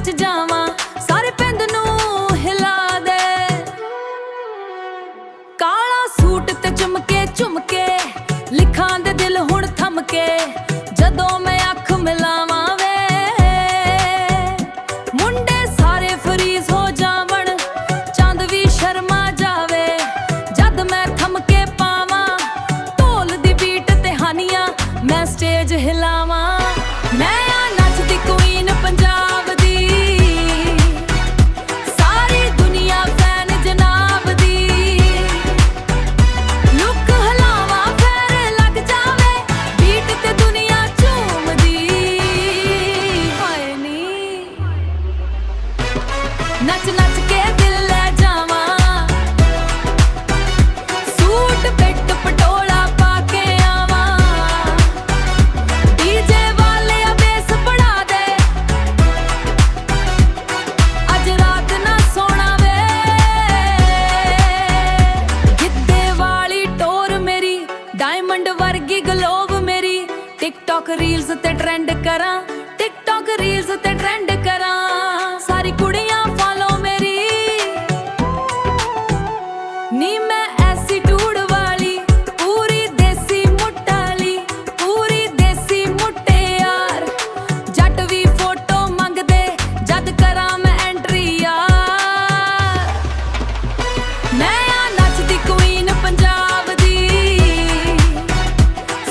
ਨੱਚ ਜਾਵਾਂ ਸਾਰੇ ਪਿੰਡ ਨੂੰ ਹਿਲਾ ਦੇ। ਕਾਲਾ ਸੂਟ ਤੇ ਝੁਮਕੇ ਲਿਖਾਂ ਦੇ ਦਿਲ ਹੁਣ ਥੰਮ ਕੇ ਜਦੋਂ ਮੈਂ ਅੱਖ ਮਿਲਾਵਾਂ ਵੇ। ਮੁੰਡੇ ਸਾਰੇ ਫਰੀਜ਼ ਹੋ ਜਾਵਣ ਚੰਦ ਵੀ ਸ਼ਰਮਾ ਜਾਵੇ ਜਦ ਮੈਂ ਥੰਮ ਕੇ ਪਾਵਾਂ ਢੋਲ ਦੀ ਬੀਟ ਤੇ ਹਾਨੀਆਂ ਮੈਂ ਸਟੇਜ ਹਿਲਾਵਾਂ। ਮੈਂ ਆ ਨੱਚਦੀ ਕੁਈਨ ਪੰਜਾਬ ਦੀ ਸਾਰੀ ਦੁਨੀਆ ਫੈਨ ਜਨਾਬ ਦੀ। ਲੁੱਕ ਹਿਲਾਵਾਂ ਫੇਰ ਲੱਗ ਜਾਵੇ ਬੀਟ ਤੇ ਦੁਨੀਆ ਝੂਮਦੀ। ਹਾਏ ਨੀ ਨੱਚ ਨੱਚ ਕੇ ਦਿਲ ਲੈ ਜਾਵਾਂ ਸੂਟ ਪਿੱਟ ਪਟੋਲਾ ਪਾ ਕੇ ਆਵਾਂ। ਡੀਜੇ ਵਾਲੇ ਆ ਬੇਸ ਬਣਾ ਦੇ ਅੱਜ ਰਾਤ ਨਾ ਸੋਣਾ ਵੇ। ਗਿੱਧੇ ਵਾਲੀ ਟੋਰ ਮੇਰੀ ਡਾਇਮੰਡ ਵਰਗੀ ਗਲੋਬ ਮੇਰੀ ਟਿਕਟੌਕ ਰੀਲਸ ਤੇ ਟ੍ਰੈਂਡ ਕਰਾਂ ਟਿਕਟੌਕ ਰੀਲਸ ਤੇ ਟ੍ਰੈਂਡ ਕਰਾਂ। ਸਾਰੀ ਕੁੜੀਆਂ ਫਾਲੋ ਮੇਰੀ ਨੀ ਮੈਂ ਐਟੀਟਿਊਡ ਵਾਲੀ ਪੂਰੀ ਦੇਸੀ ਮੁੱਟਾਲੀ ਪੂਰੀ ਦੇਸੀ ਮੁਟਿਆਰ। ਜੱਟ ਵੀ ਫੋਟੋ ਮੰਗਦੇ ਜਦ ਕਰਾਂ ਮੈਂ ਐਂਟਰੀ ਯਾਰ। ਮੈਂ ਆ ਨੱਚਦੀ ਕੁਈਨ ਪੰਜਾਬ ਦੀ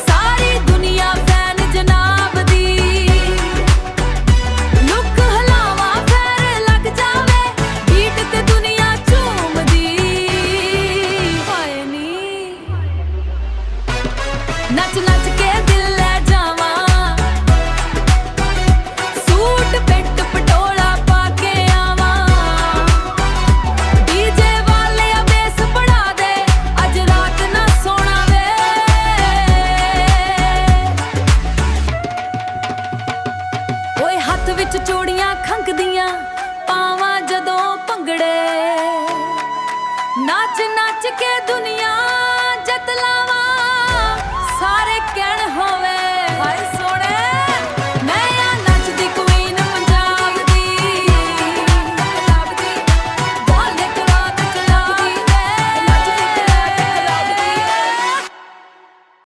ਸਾਰੀ ਦੁਨੀਆ ਫੈਨ ਜਨਾਬ ਦੀ। ਲੁੱਕ ਹਿਲਾਵਾਂ ਫੇਰ ਲੱਗ ਜਾਵੇ ਬੀਟ ਤੇ ਦੁਨੀਆ ਝੂਮਦੀ। ਹਾਏ ਨੀ ਨੱਚ ਨੱਚ ਕੇ ਦਿਲ ਲੈ ਜਾਵਾਂ ਸੂਟ ਪਿੱਟ ਪਟੋਲਾ ਪਾ ਕੇ ਆਵਾਂ। ਡੀਜੇ ਵਾਲੇ ਆ ਬੇਸ ਬਣਾ ਦੇ ਅੱਜ ਰਾਤ ਨਾ ਸੋਣਾ ਵੇ। ਓਏ ਹੱਥ ਵਿੱਚ ਚੂੜੀਆਂ ਖੰਕਦੀਆਂ ਪਾਵਾਂ ਜਦੋਂ ਭੰਗੜੇ ਨੱਚ ਨੱਚ ਕੇ ਦੁਨੀਆ